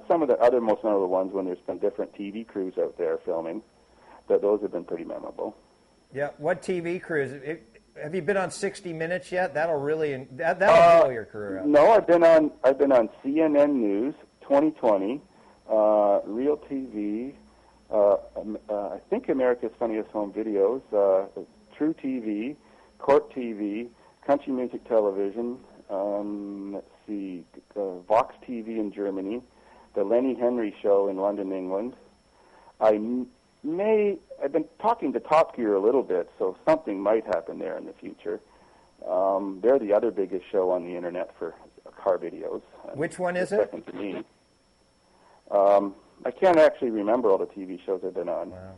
some of the other most notable ones when there's been different TV crews out there filming. Those have been pretty memorable. Yeah, what TV crews? Have you been on 60 Minutes yet? That'll blow your career up. No, I've been on CNN News, 2020, Real TV, I think America's Funniest Home Videos, True TV, Court TV, Country Music Television, let's see, Vox TV in Germany, the Lenny Henry Show in London, England. I've been talking to Top Gear a little bit, so something might happen there in the future. They're the other biggest show on the internet for car videos. Which one is it? Second to me. I can't actually remember all the TV shows I've been on. Wow.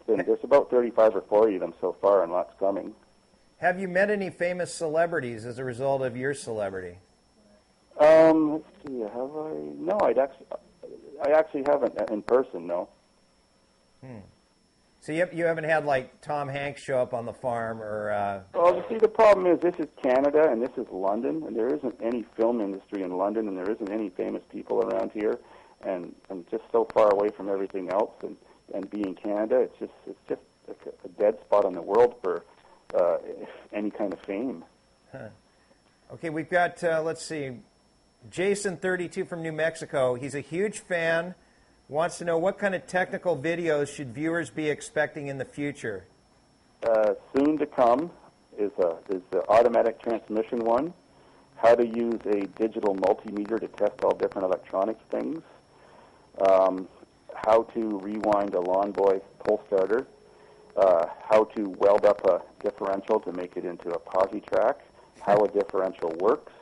There's about 35 or 40 of them so far, and lots coming. Have you met any famous celebrities as a result of your celebrity? Let's see, have I? No, I actually haven't in person, no. So you haven't had like Tom Hanks show up on the farm or? Well, see, the problem is this is Canada and this is London, and there isn't any film industry in London, and there isn't any famous people around here, and just so far away from everything else, and being Canada, it's just like a dead spot on the world for any kind of fame. Huh. Okay, we've got let's see, Jason, 32 from New Mexico. He's a huge fan. Wants to know what kind of technical videos should viewers be expecting in the future? Soon to come is the automatic transmission one, how to use a digital multimeter to test all different electronics things, how to rewind a Lawn Boy pull starter, how to weld up a differential to make it into a posi track, how a differential works,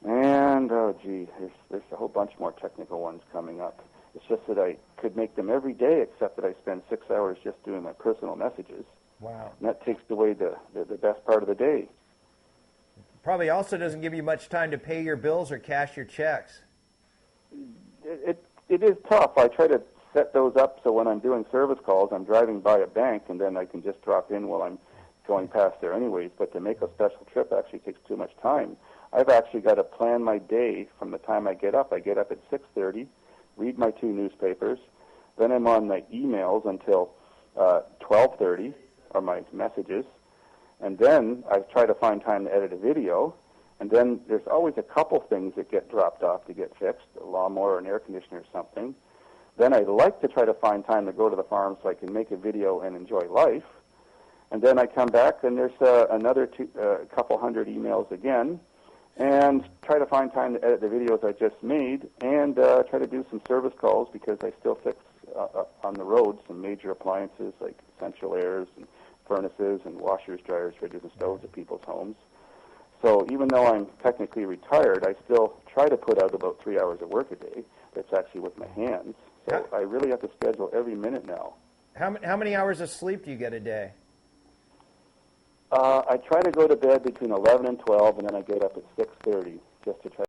and, there's a whole bunch more technical ones coming up. It's just that I could make them every day, except that I spend 6 hours just doing my personal messages. Wow. And that takes away the best part of the day. Probably also doesn't give you much time to pay your bills or cash your checks. It is tough. I try to set those up so when I'm doing service calls, I'm driving by a bank, and then I can just drop in while I'm going past there anyways. But to make a special trip actually takes too much time. I've actually got to plan my day from the time I get up. I get up at 6:30, read my 2 newspapers, then I'm on my emails until 12:30, or my messages, and then I try to find time to edit a video, and then there's always a couple things that get dropped off to get fixed, a lawnmower or an air conditioner or something. Then I like to try to find time to go to the farm so I can make a video and enjoy life, and then I come back and there's another couple hundred emails again, and try to find time to edit the videos I just made, and try to do some service calls because I still fix on the road some major appliances like essential airs and furnaces and washers, dryers, fridges, and stoves at people's homes. So even though I'm technically retired, I still try to put out about 3 hours of work a day. That's actually with my hands. So I really have to schedule every minute now. How many hours of sleep do you get a day? I try to go to bed between 11 and 12, and then I get up at 6:30 just to try